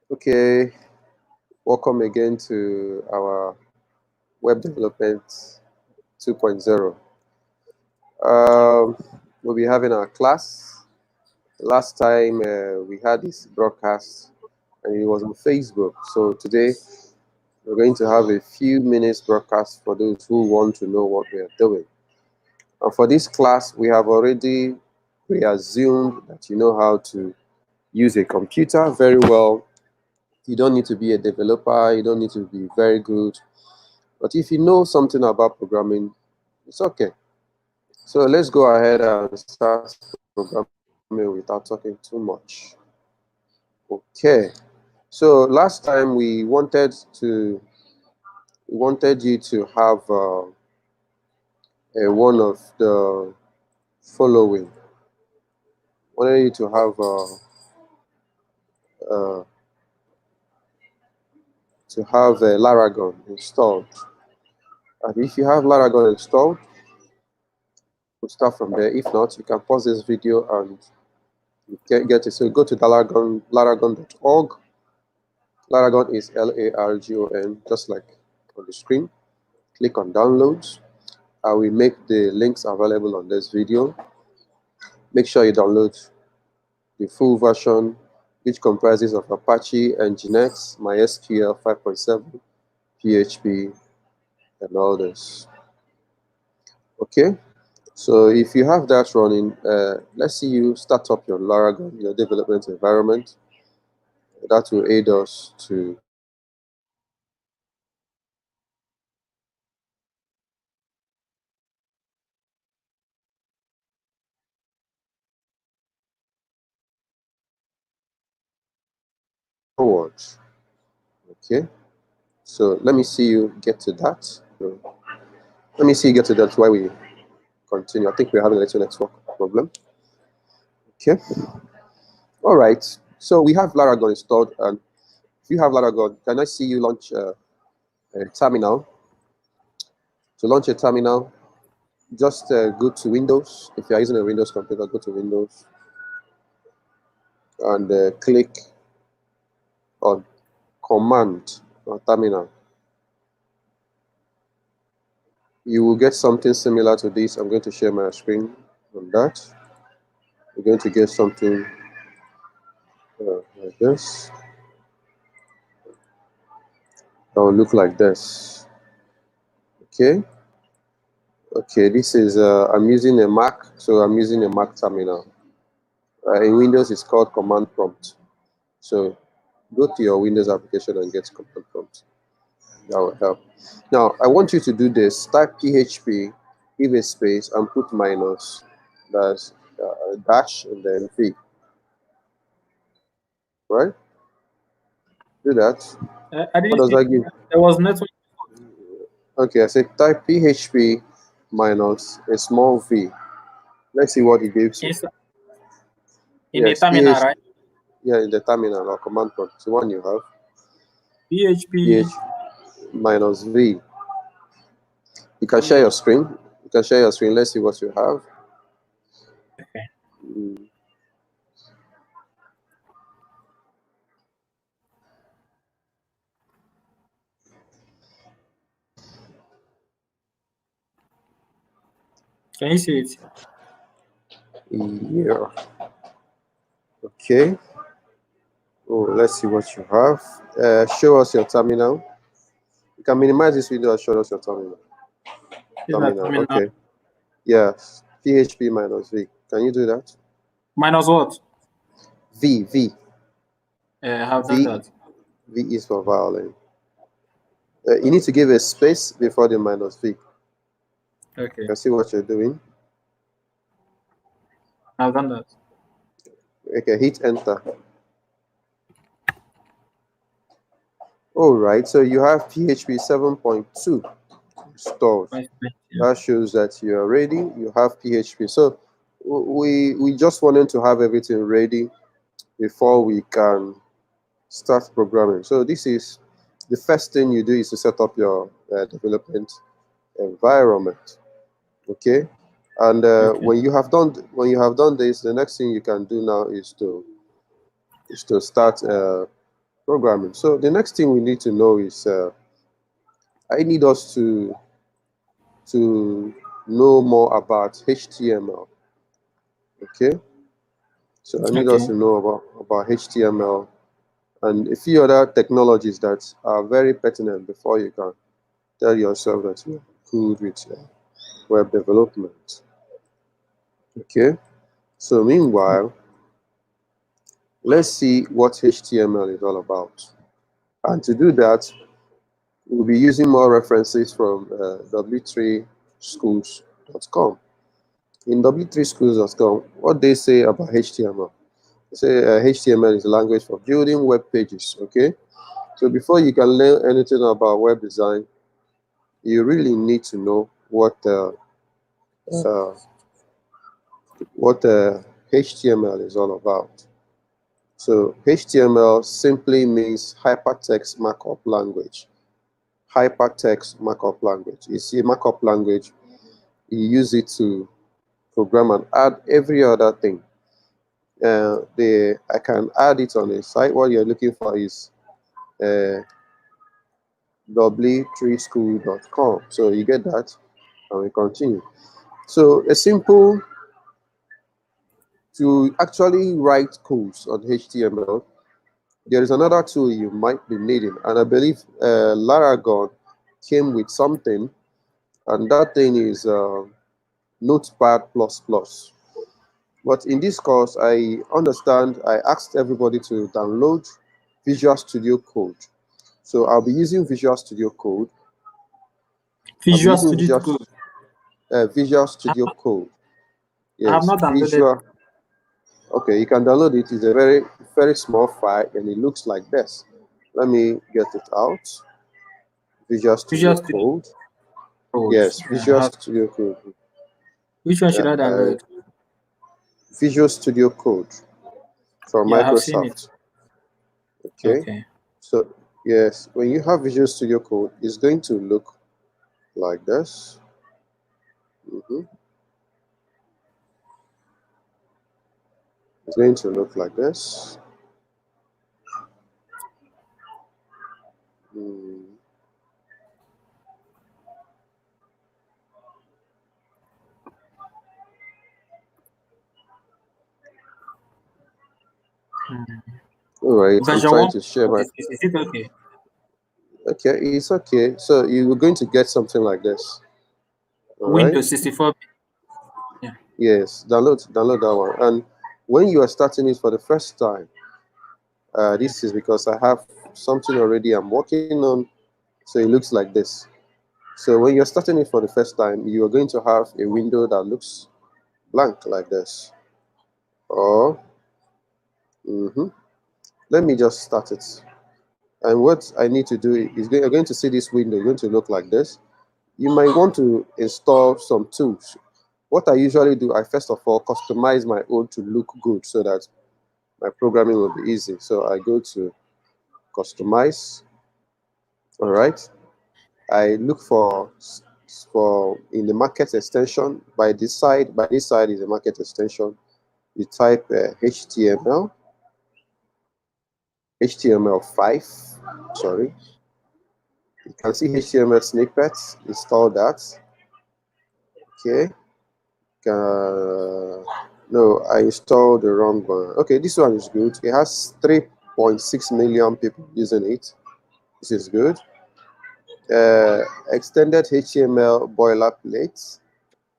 Okay, welcome again to our web development 2.0. We'll be having our class. Last time we had this broadcast and it was on Facebook. So today we're going to have a few minutes broadcast for those who want to know what we are doing. And for this class, we have already assumed that you know how to use a computer very well. You don't need to be a developer. You don't need to be very good. But if you know something about programming, it's okay. So let's go ahead and start programming without talking too much. Okay. So last time we wanted you to have one of the following. Wanted you to have uh, Laragon installed. And if you have Laragon installed, we'll start from there. If not, you can pause this video and get it. So go to laragon.org. Laragon is Largon, just like on the screen. Click on downloads. I will make the links available on this video. Make sure you download the full version, which comprises of Apache, Nginx, MySQL 5.7, PHP, and all this. Okay, so if you have that running, let's see you start up your Laragon, your development environment. That will aid us to forward. Okay, so let me see you get to that. Let me see you get to that while we continue. I think we're having a little network problem. Okay. All right. So we have Laragon installed, and if you have Laragon, can I see you launch a terminal? To launch a terminal, just go to Windows. If you're using a Windows computer, go to Windows and click on Command or Terminal. You will get something similar to this. I'm going to share my screen on that. You're going to get something like this. That will look like this. Okay. Okay, this is, I'm using a Mac, so I'm using a Mac terminal. In Windows, it's called Command Prompt. So go to your Windows application and get Command Prompt. That will help. Now, I want you to do this. Type PHP, give a space, and put minus. That's dash and then V. Right? Do that. I What didn't does see. that give? There was network Okay, I said type PHP minus a small v. Let's see what it gives you. in a Yes, terminal, right? yeah, in the terminal or command prompt. The one you have. PHP. minus v. You can share your screen. You can share your screen. Let's see what you have. Okay. Can you see it? Yeah. Okay. Oh, let's see what you have. Show us your terminal. You can minimize this video and show us your terminal. Is that Terminal. terminal? Okay. Yes. PHP minus v. Can you do that? Minus what? V. I have done V. that. V is for violin. You need to give a space before the minus v. Okay. You can see what you're doing. I've done that. Okay, hit enter. All right, so you have PHP 7.2 installed. That shows that you are ready. You have PHP. So we just wanted to have everything ready before we can start programming. So this is the first thing you do is to set up your development environment. Okay, and when you have done this, the next thing you can do now is to start programming. So the next thing we need to know is I need us to know more about HTML. Okay, so I need us Okay. to know about HTML and a few other technologies that are very pertinent before you can tell yourself that you're good with web development. Okay, so meanwhile, let's see what HTML is all about. And to do that, we'll be using more references from w3schools.com. In w3schools.com, what they say about HTML? They say HTML is a language for building web pages. Okay, so before you can learn anything about web design, you really need to know uh, what HTML is all about. So HTML simply means hypertext markup language. Hypertext markup language. You see, markup language, you use it to program and add every other thing. I can add it on a site. What you're looking for is w3school.com. So you get that, and we continue. So a simple to actually write codes on HTML. There is another tool you might be needing, and I believe Laragon came with something, and that thing is Notepad++. But in this course, I understand I asked everybody to download Visual Studio Code. So I'll be using Visual Studio Code. I'll be Visual using Studio Code. Visual Studio Code. I have Yes, not downloaded it. Visual. Okay, you can download it. It's a very small file, and it looks like this. Let me get it out. Visual Studio Visual Studio Code. Code. Yes, Visual Studio Code. Which one should I Uh, download? Visual Studio Code from Yeah, I have seen it. Microsoft. Okay, Okay. so yes, when you have Visual Studio Code, it's going to look like this. Mhm. It's going to look like this. Mm. Hmm. All right, I'm Version trying one. to share my. Is it okay? Okay, it's okay. So you're going to get something like this. All right. Windows 64. Yeah. Yes, download that one. And when you are starting it for the first time, Yeah. this is because I have something already I'm working on. So it looks like this. So when you're starting it for the first time, you are going to have a window that looks blank like this. Or let me just start it. And what I need to do is you're going to see this window. You're going to look like this. You might want to install some tools. What I usually do, I first of all customize my own to look good so that my programming will be easy. So I go to customize. All right. I look for in the market extension. By this side is a market extension. You type HTML5. Sorry, you can see HTML snippets. Install that. Okay. No, I installed the wrong one. Okay, this one is good. It has 3.6 million people using it. This is good. Extended HTML boilerplate.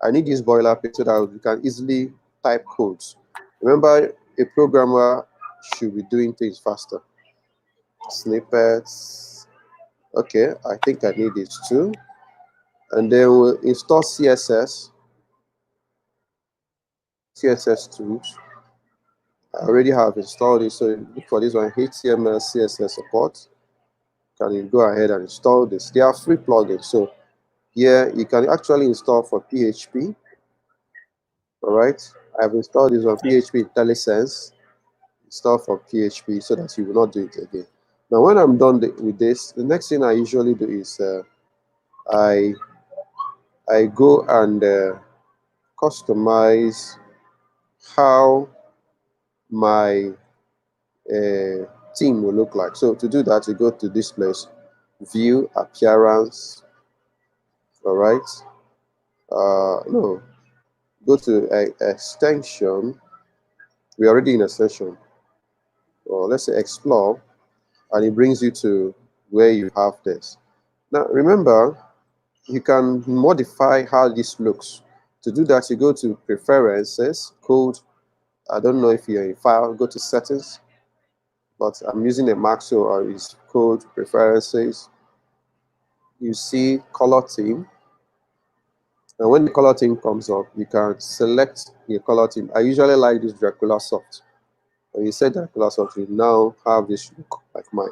I need this boilerplate so that you can easily type codes. Remember, a programmer should be doing things faster. Snippets. Okay, I think I need this too. And then we'll install CSS tools. I already have installed it, so look for this one, HTML CSS support. Can you go ahead and install this? They are free plugins, so here you can actually install for PHP. All right, I've installed this on Yeah. PHP IntelliSense. Install for PHP so that you will not do it again. Now, when I'm done with this, the next thing I usually do is I go and customize how my theme will look like. So to do that, you go to this place, view appearance. All right. No, go to extension. We're already in extension, or let's say explore, and it brings you to where you have this. Now remember, you can modify how this looks. To do that, you go to preferences, code. I don't know if you're in file, go to settings, but I'm using a Mac, so it's code preferences. You see color theme, and when the color theme comes up, you can select your color theme. I usually like this Dracula soft. When you set Dracula soft, you now have this look like mine.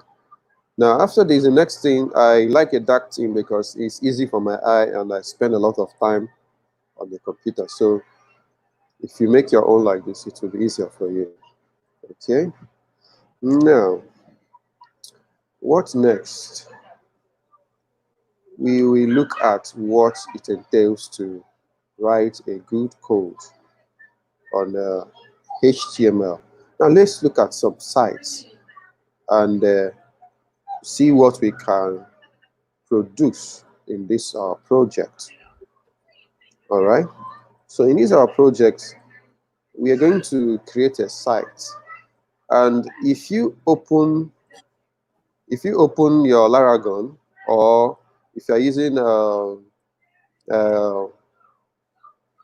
Now, after this, the next thing, I like a dark theme because it's easy for my eye and I spend a lot of time on the computer. So if you make your own like this, it will be easier for you. Okay. Now, what next? We will look at what it entails to write a good code on HTML. Now, let's look at some sites and see what we can produce in this project. All right. So in this our project, we are going to create a site, and if you open your Laragon, or if you're using uh,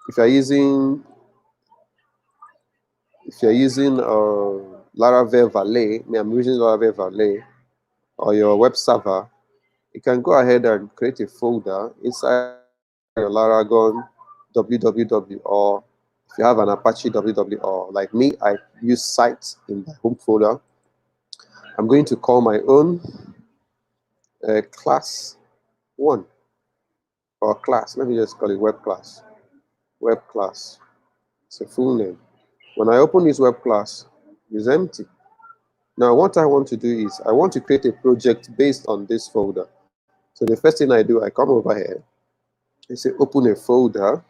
if you're using if you're using Laravel Valet, me I'm using Laravel Valet, or your web server, you can go ahead and create a folder inside your Laragon www, or if you have an Apache www, or like me, I use sites in the home folder. I'm going to call my own class 1, or class. Let me just call it web class. Web class. It's a full name. When I open this web class, it's empty. Now, what I want to do is I want to create a project based on this folder. So the first thing I do, I come over here. I say open a folder.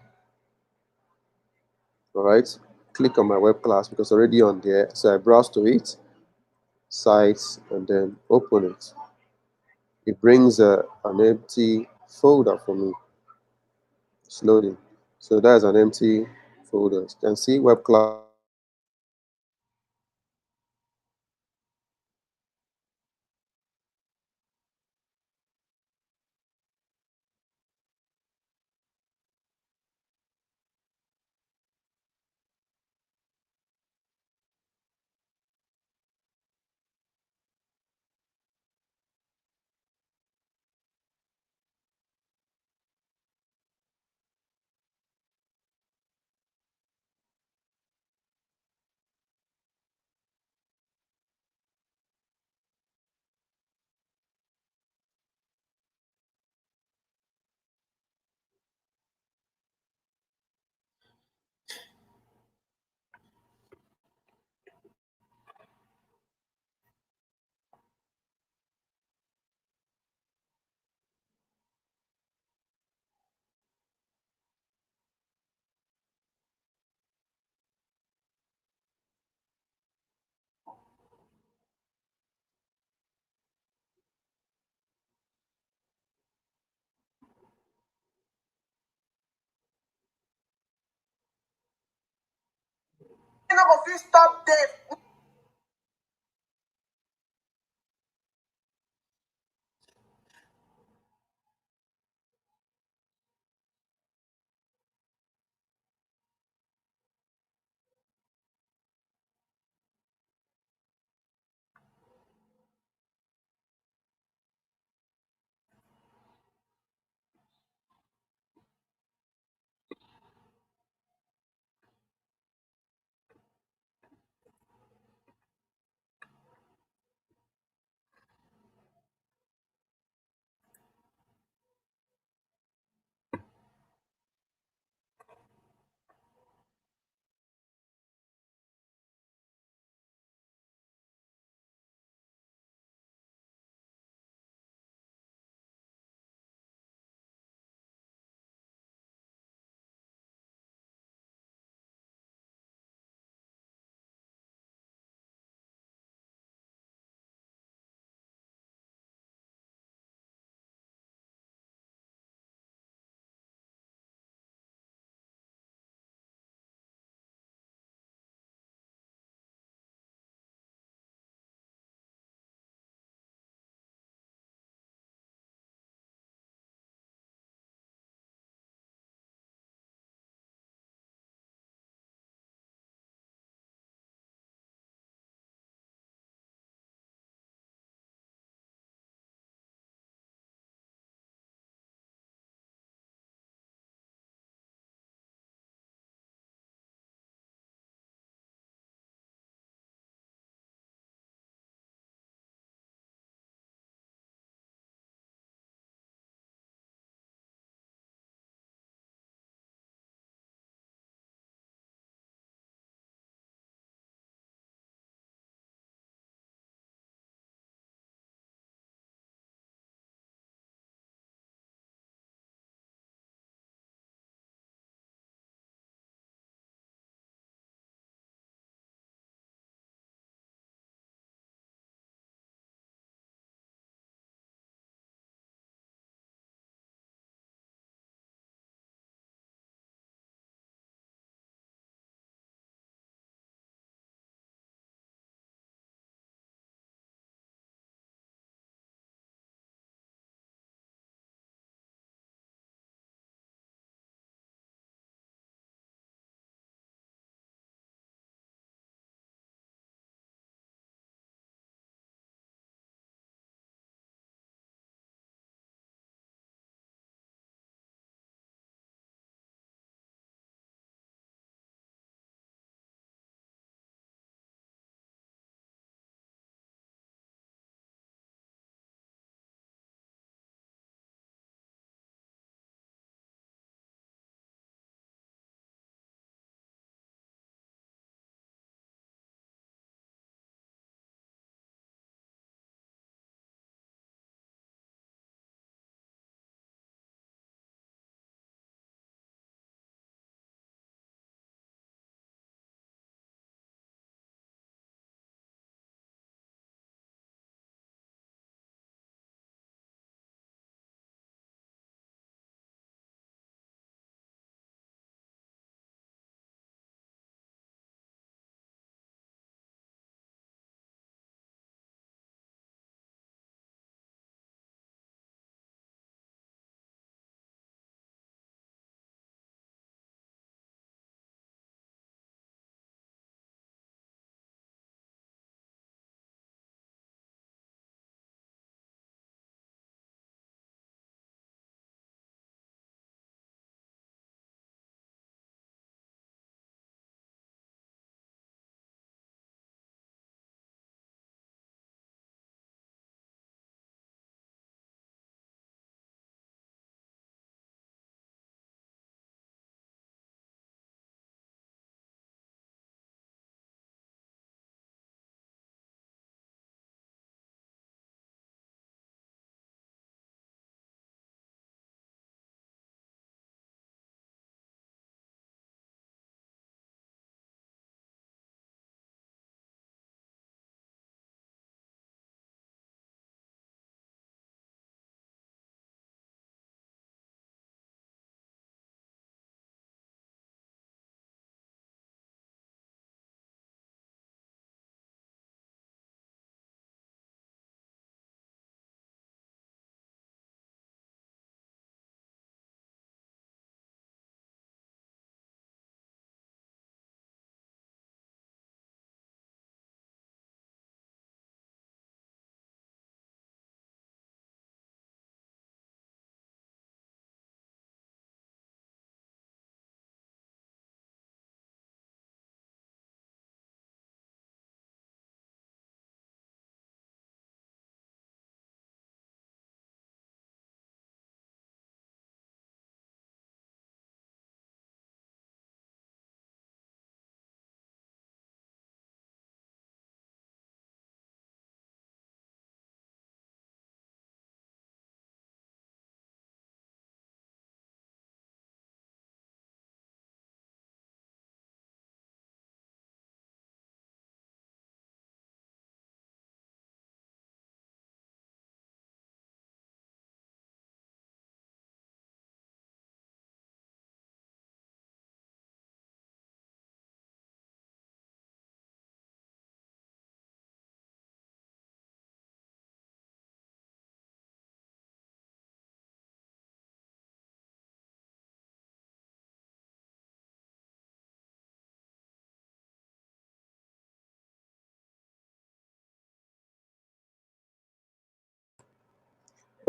All right. Click on my web class because it's already on there. So I browse to it, sites, and then open it. It brings an empty folder for me. It's loading. So that's an empty folder. You can see web class.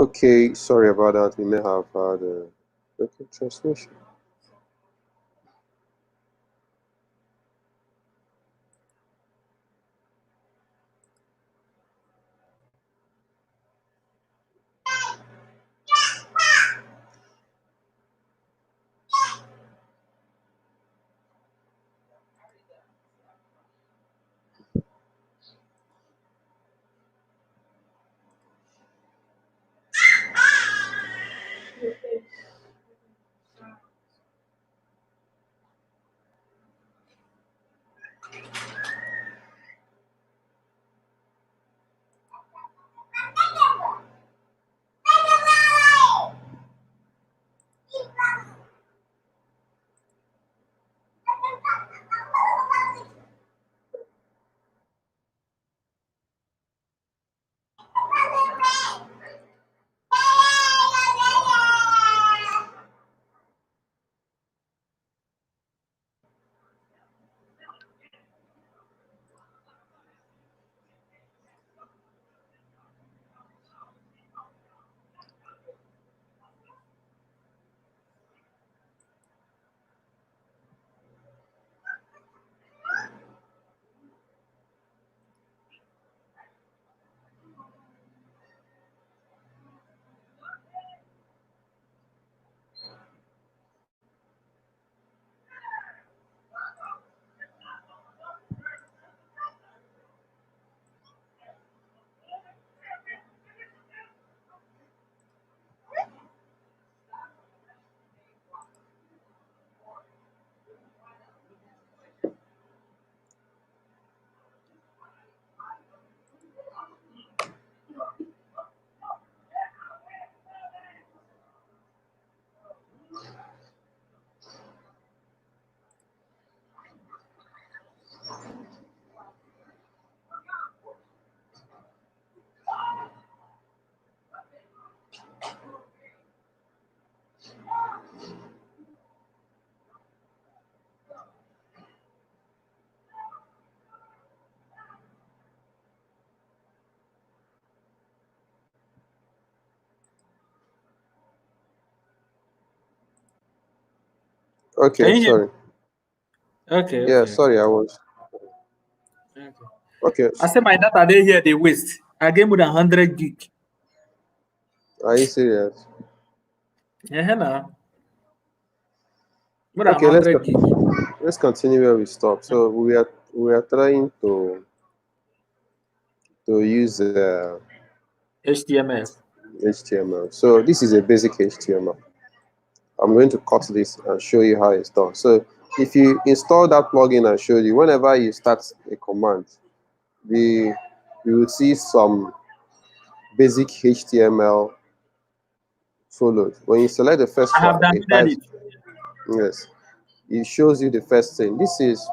Okay, sorry about that. We may have had a broken transmission. Can Okay, you hear me? sorry. Okay, Yeah, okay, sorry, I was. okay. Okay, I say my data dey here dey waste. I get more than 100 gig. are you serious? Yeah, now more than Okay, 100 gig. let's continue where we stopped. So we are trying to use HTML. HTML. So this is a basic HTML. I'm going to cut this and show you how it's done. So if you install that plugin I showed you, whenever you start a command, the you will see some basic HTML followed. When you select the first I have one, it downloaded types, it. yes, it shows you the first thing. This is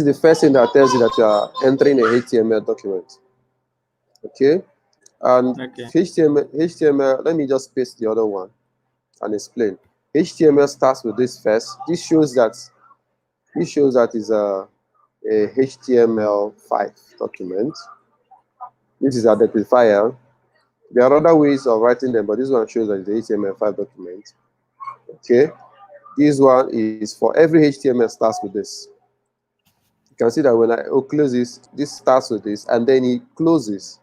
the first thing that tells you that you are entering a HTML document. Okay, and Okay, HTML. Let me just paste the other one and explain. HTML starts with this first. This shows that is a HTML5 document. This is identifier. There are other ways of writing them, but this one shows that it's a HTML5 document. Okay, this one is for every HTML starts with this. You can see that when I close this starts with this, and then it closes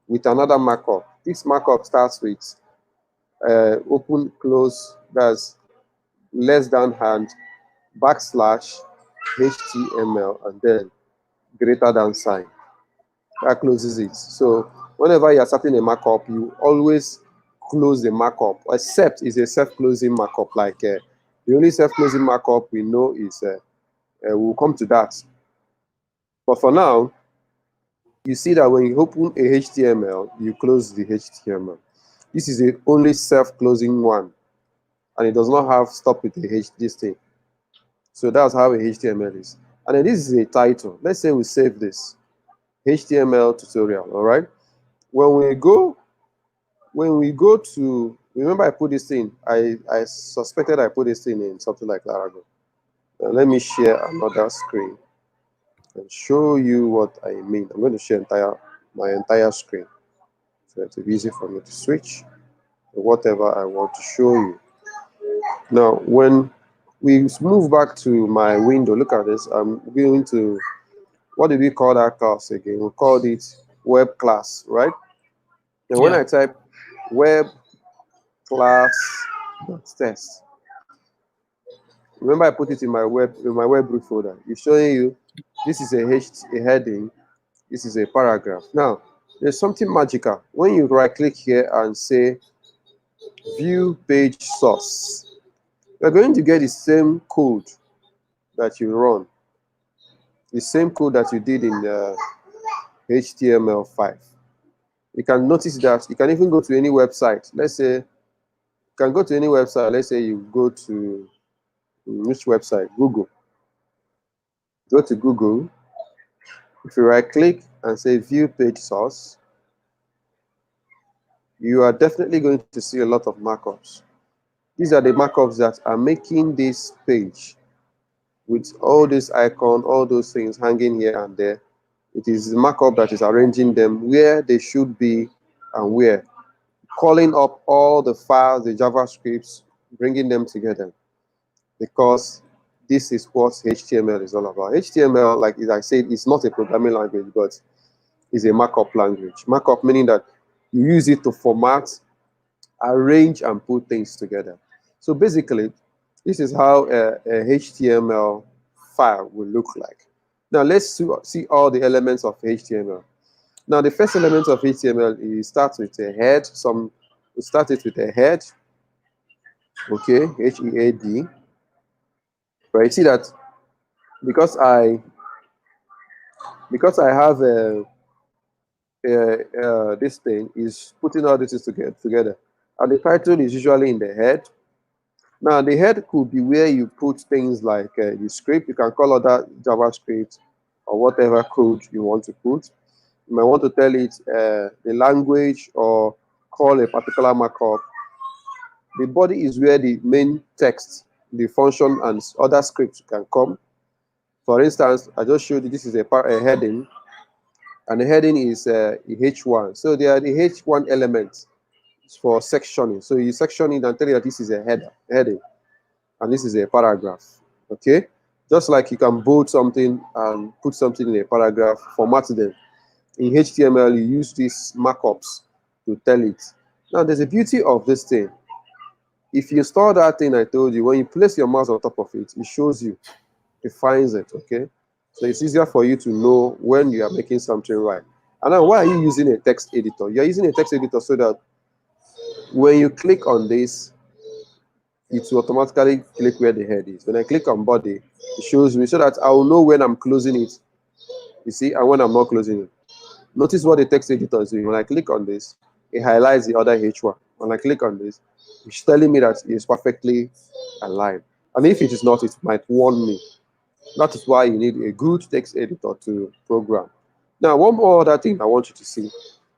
with another markup. This markup starts with open, close, that's less than hand, backslash, HTML, and then greater than sign. That closes it. So whenever you are starting a markup, you always close the markup, except it's a self-closing markup. Like the only self-closing markup we know is, we'll come to that. But for now, you see that when you open a HTML, you close the HTML. This is the only self-closing one, and it does not have stop with the this thing. So that's how a HTML is. And then this is a title. Let's say we save this HTML tutorial. All right. When we go to, remember I put this thing. I suspected I put this thing in something like Laravel. Now let me share another screen and show you what I mean. I'm going to share my entire screen So it will be easy for me to switch to whatever I want to show you. Now, when we move back to my window, look at this. I'm going to, what did we call that class again? We called it web class, right? And when I Yeah. type web class test, remember I put it in my web root folder. It's showing you this is a heading, this is a paragraph. Now, there's something magical. When you right click here and say view page source, you're going to get the same code that you run, the same code that you did in HTML5. You can notice that you can even go to any website. Let's say you can go to any website. Let's say you go to which website? Google. Go to Google. If you right click and say view page source, you are definitely going to see a lot of markups. These are the markups that are making this page with all this icon, all those things hanging here and there. It is the markup that is arranging them where they should be and where, calling up all the files, the JavaScripts, bringing them together, because this is what HTML is all about. HTML, like I said, is not a programming language, but is a markup language. Markup meaning that you use it to format, arrange, and put things together. So basically, this is how a HTML file will look like. Now let's see all the elements of HTML. Now the first element of HTML is starts with a head. We start it with a head. Okay, HEAD. But you see that because I have this thing is putting all this together, and the title is usually in the head. Now the head could be where you put things like the script. You can call it that JavaScript or whatever code you want to put. You might want to tell it the language or call a particular markup. The body is where the main text, the function, and other scripts can come. For instance, I just showed you this is a heading, and the heading is H1. So there are the H1 elements for sectioning. So you section it and tell you that this is a heading, and this is a paragraph. Okay, just like you can bold something and put something in a paragraph, format them. In HTML, you use these markups to tell it. Now, there's a beauty of this thing. If you store that thing I told you, when you place your mouse on top of it, it shows you, defines it, okay? So it's easier for you to know when you are making something right. And now, why are you using a text editor? You're using a text editor so that when you click on this, it will automatically click where the head is. When I click on body, it shows me so that I will know when I'm closing it, you see, and when I'm not closing it. Notice what the text editor is doing. When I click on this, it highlights the other H1. When I click on this, it's telling me that it's perfectly aligned. And if it is not, it might warn me. That is why you need a good text editor to program. Now, one more other thing I want you to see.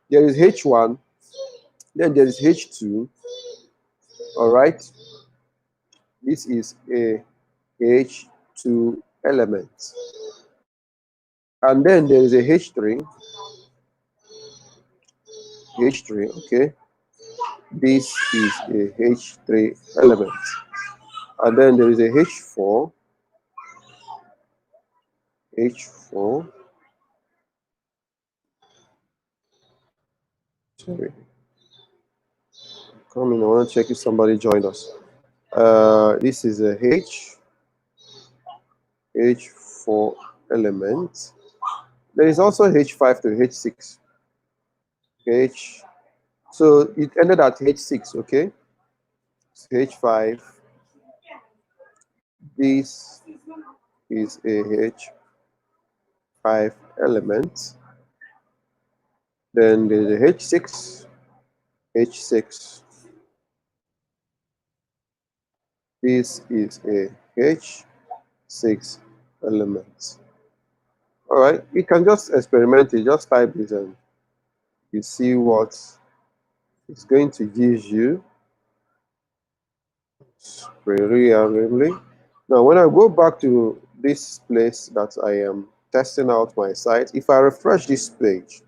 There is H1, then there is H2. All right. This is a H2 element. And then there is a H3. H3, okay. This is a H3 element. And then there is a H4. H4. Sorry. Come in, I want to check if somebody joined us. This is a H4 element. There is also H5 to H6. H. So it ended at H6, okay? So H5. This is a H5 element. Then there's a H6. H6. This is a H6 element. All right, you can just experiment it. Just type this and you see what it's going to give you. Really. Now, when I go back to this place that I am testing out my site, if I refresh this page,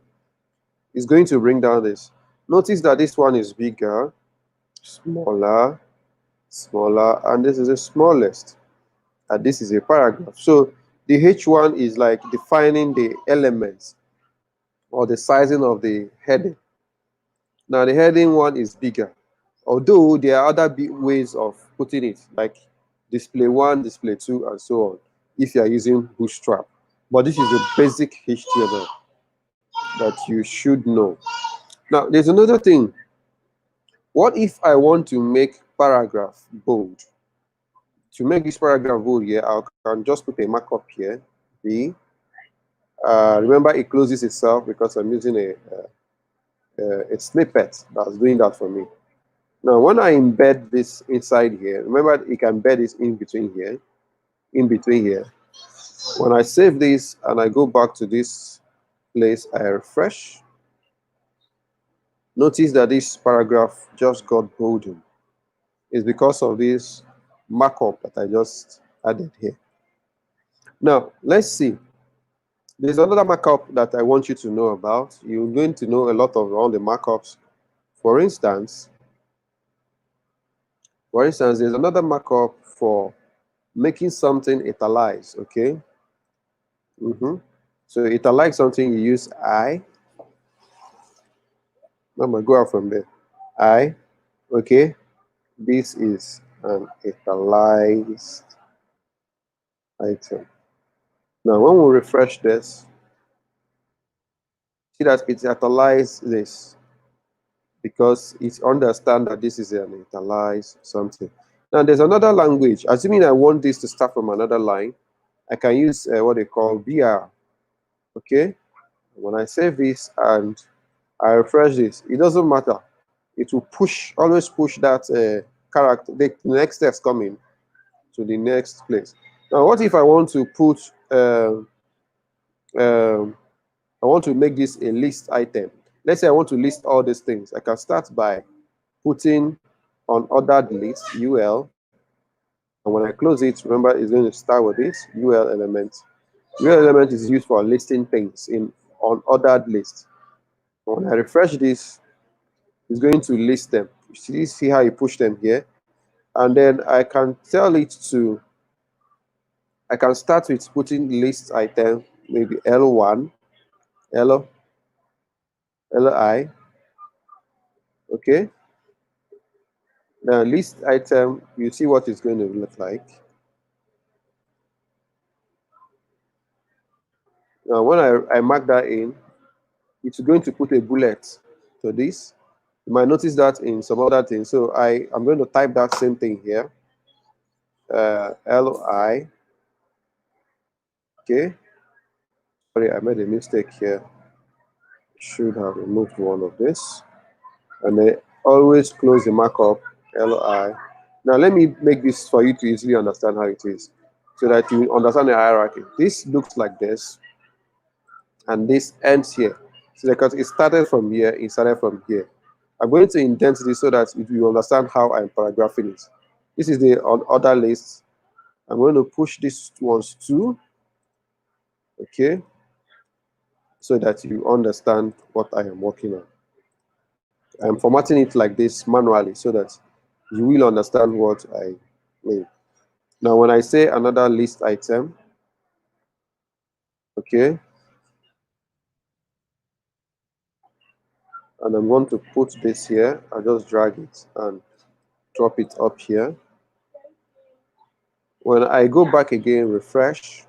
it's going to bring down this. Notice that this one is bigger, smaller, smaller, and this is the smallest. And this is a paragraph. So the H1 is like defining the elements or the sizing of the heading. Now the heading one is bigger. Although there are other ways of putting it, like display 1, display 2, and so on, if you are using Bootstrap. But this is the basic HTML that you should know. Now, there's another thing. What if I want to make paragraph bold? To make this paragraph bold here, I can just put a markup here, B. Remember, it closes itself because I'm using a snippet that's doing that for me. Now, when I embed this inside here, remember, you can embed this in between here, When I save this and I go back to this place, I refresh. Notice that this paragraph just got bolden. It's because of this markup that I just added here. Now, let's see. There's another markup that I want you to know about. You're going to know a lot of all the markups. For instance, there's another markup for making something italize, okay? So italize something, you use I. I'm going to go out from there. I, okay? This is an italicized item. Now, when we refresh this, see that it italicized this because it understands that this is an italicized something. Now, there's another language. Assuming I want this to start from another line, I can use what they call BR. Okay? When I save this and I refresh this, it doesn't matter. It will always push that character, the next text coming to the next place. Now, what if I want to put, I want to make this a list item? Let's say I want to list all these things. I can start by putting on ordered list, UL. And when I close it, remember, it's going to start with this UL element. UL element is used for listing things on ordered list. When I refresh this, it's going to list them. See how you push them here? And then I can tell it to, I can start with putting list item, maybe L1, LI, okay? Now list item, you see what it's going to look like. Now when I mark that in, it's going to put a bullet to this. You might notice that in some other things. So I'm going to type that same thing here. LI, okay? Sorry, I made a mistake here. Should have removed one of this. And then always close the markup, LI. Now let me make this for you to easily understand how it is, so that you understand the hierarchy. This looks like this, and this ends here. So because it started from here, it started from here. I'm going to indent this so that you understand how I'm paragraphing it. This is the order list. I'm going to push these ones too, okay, so that you understand what I am working on. I'm formatting it like this manually so that you will understand what I mean. Now, when I say another list item, okay, and I'm going to put this here, I just drag it and drop it up here. When I go back again, refresh,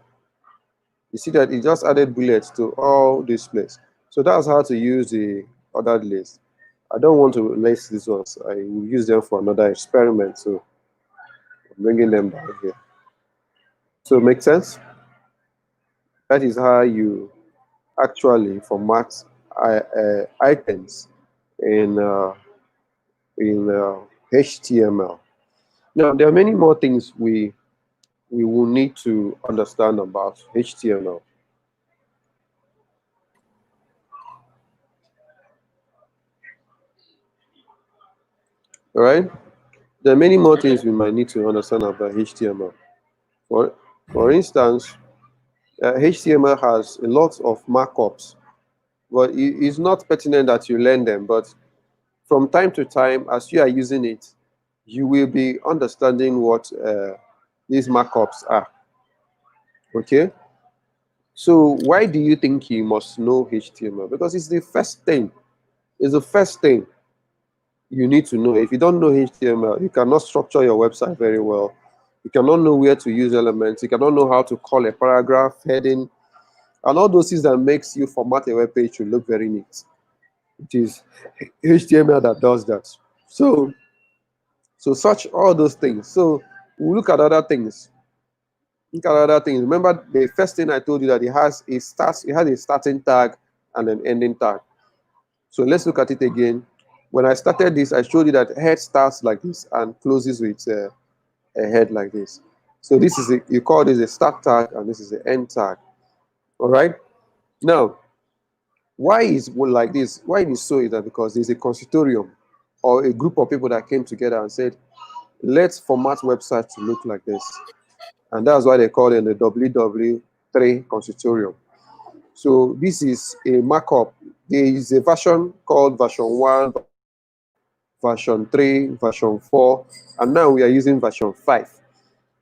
you see that it just added bullets to all this place. So that's how to use the ordered list. I don't want to list these ones. I will use them for another experiment. So I'm bringing them down here. So make sense? That is how you actually format items in HTML. Now, there are many more things we will need to understand about HTML. All right? There are many more things we might need to understand about HTML. For instance, HTML has a lot of markups, but it's not pertinent that you learn them. But from time to time, as you are using it, you will be understanding what these markups are. Okay? So why do you think you must know HTML? Because it's the first thing. It's the first thing you need to know. If you don't know HTML, you cannot structure your website very well. You cannot know where to use elements. You cannot know how to call a paragraph, heading, and all those things that makes you format a web page to look very neat. It is HTML that does that. So such all those things. So we look at other things. Look at other things. Remember the first thing I told you that it has a starting tag and an ending tag. So let's look at it again. When I started this, I showed you that head starts like this and closes with a head like this. So this is you call this a start tag and this is the end tag. All right. Now, why is it like this? Why it is so is that because there's a consortium or a group of people that came together and said, let's format websites to look like this. And that's why they call it the WW3 consortium. So this is a markup. There is a version called version 1, version 2, version 3, version 4, and now we are using version 5.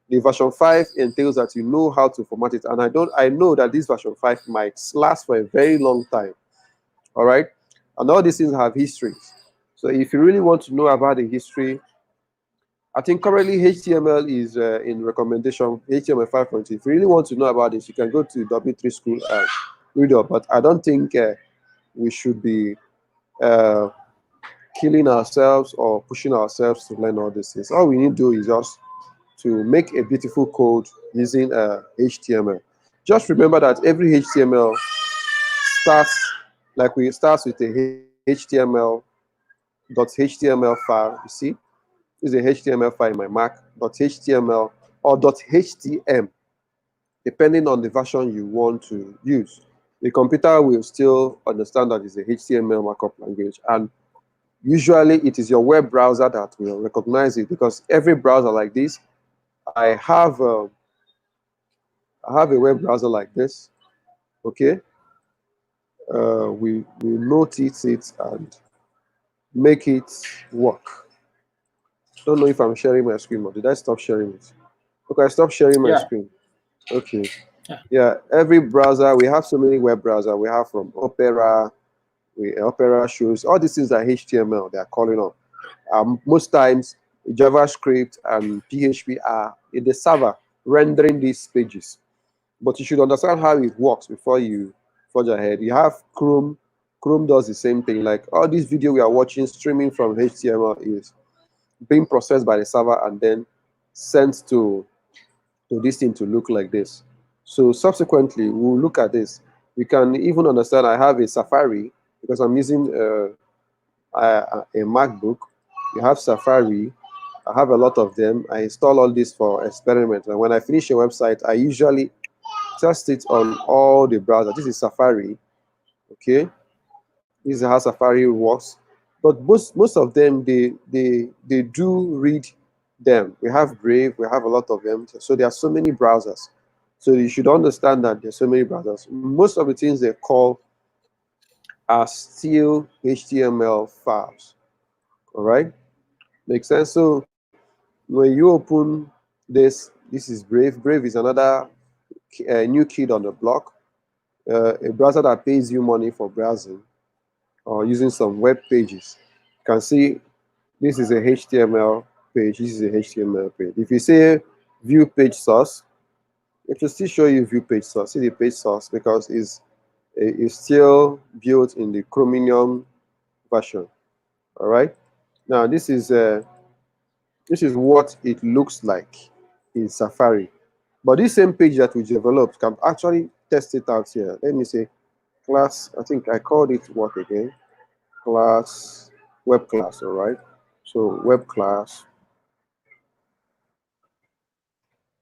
The version 5 entails that you know how to format it, and I know that this version 5 might last for a very long time. All right, and all these things have histories. So if you really want to know about the history, I think currently HTML is in recommendation HTML 5.2. If you really want to know about this, you can go to W3 School and read up. But I don't think we should be uh, killing ourselves or pushing ourselves to learn all these things. All we need to do is just to make a beautiful code using HTML. Just remember that every HTML starts starts with a HTML.html file. You see, this is a HTML file in my Mac. .html or .htm, depending on the version you want to use. The computer will still understand that it's a HTML markup language, and usually it is your web browser that will recognize it because every browser like this, I have a web browser like this. Okay, we notice it and make it work. Don't know if I'm sharing my screen or did I stop sharing it? Okay, I stopped sharing my Yeah. screen. Okay. Yeah. Yeah, every browser, we have so many web browser. We have from Opera, Opera shows, all these things are HTML, they are calling on. Most times, JavaScript and PHP are in the server rendering these pages. But you should understand how it works before you forge ahead. You have Chrome. Chrome does the same thing. Like all this video we are watching streaming from HTML is being processed by the server and then sent to this thing to look like this. So subsequently, we'll look at this. You can even understand I have a Safari because I'm using a MacBook. You have Safari. I have a lot of them. I install all this for experiment. And when I finish a website, I usually test it on all the browsers. This is Safari. Okay, this is how Safari works. But most of them they do read them. We have Brave. We have a lot of them. So there are so many browsers. So you should understand that there's so many browsers. Most of the things they call are still HTML files. All right, makes sense. So when you open this is Brave. Brave is another new kid on the block. A browser that pays you money for browsing or using some web pages. You can see this is a HTML page. This is a HTML page. If you say view page source, it will still show you view page source. See the page source because it's still built in the Chromium version. All right. Now this is what it looks like in Safari. But this same page that we developed can actually test it out here. Let me say class. I think I called it what again? Class, web class. All right. So web class.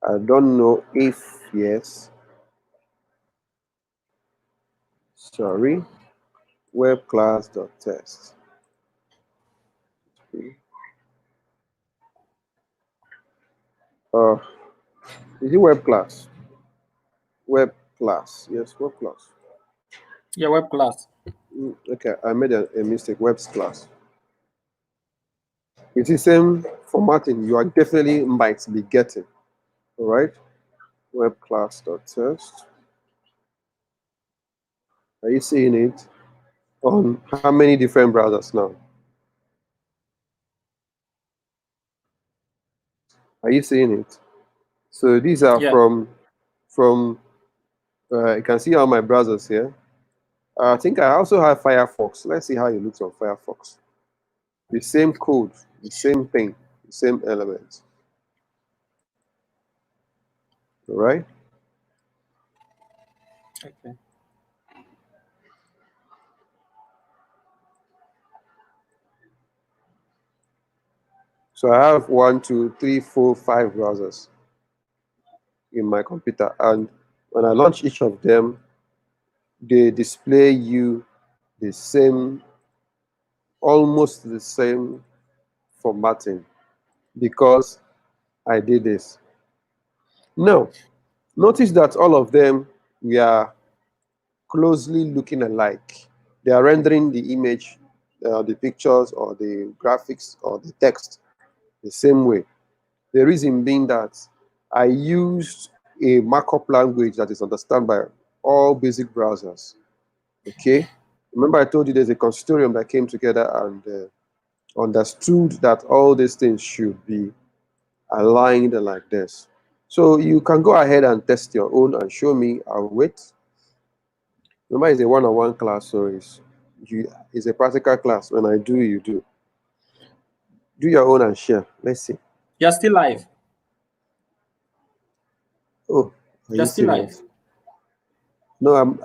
I don't know if yes. Sorry. Web class dot test. Uh, is it web class? Web class. Yes, web class. Yeah, web class. Okay, I made a mistake. Web class. It's the same formatting you are definitely might be getting. All right. Web class.test. Are you seeing it on how many different browsers now? Are you seeing it? So these are Yeah. from you can see all my browsers here. I think I also have Firefox. Let's see how it looks on Firefox. The same code, the same thing, the same elements. All right. Okay. So I have 1, 2, 3, 4, 5 browsers in my computer, and when I launch each of them, they display you the same, almost the same formatting because I did this. Now, notice that all of them we are closely looking alike. They are rendering the image, the pictures, or the graphics, or the text the same way. The reason being that I used a markup language that is understood by all basic browsers. Okay? Remember, I told you there's a consortium that came together and understood that all these things should be aligned like this. So you can go ahead and test your own and show me. I'll wait. Remember, it's a one-on-one class, so it's a practical class. When I do, you do. Do your own and share. Let's see. You're still live. Oh, are You're you still live. serious? No,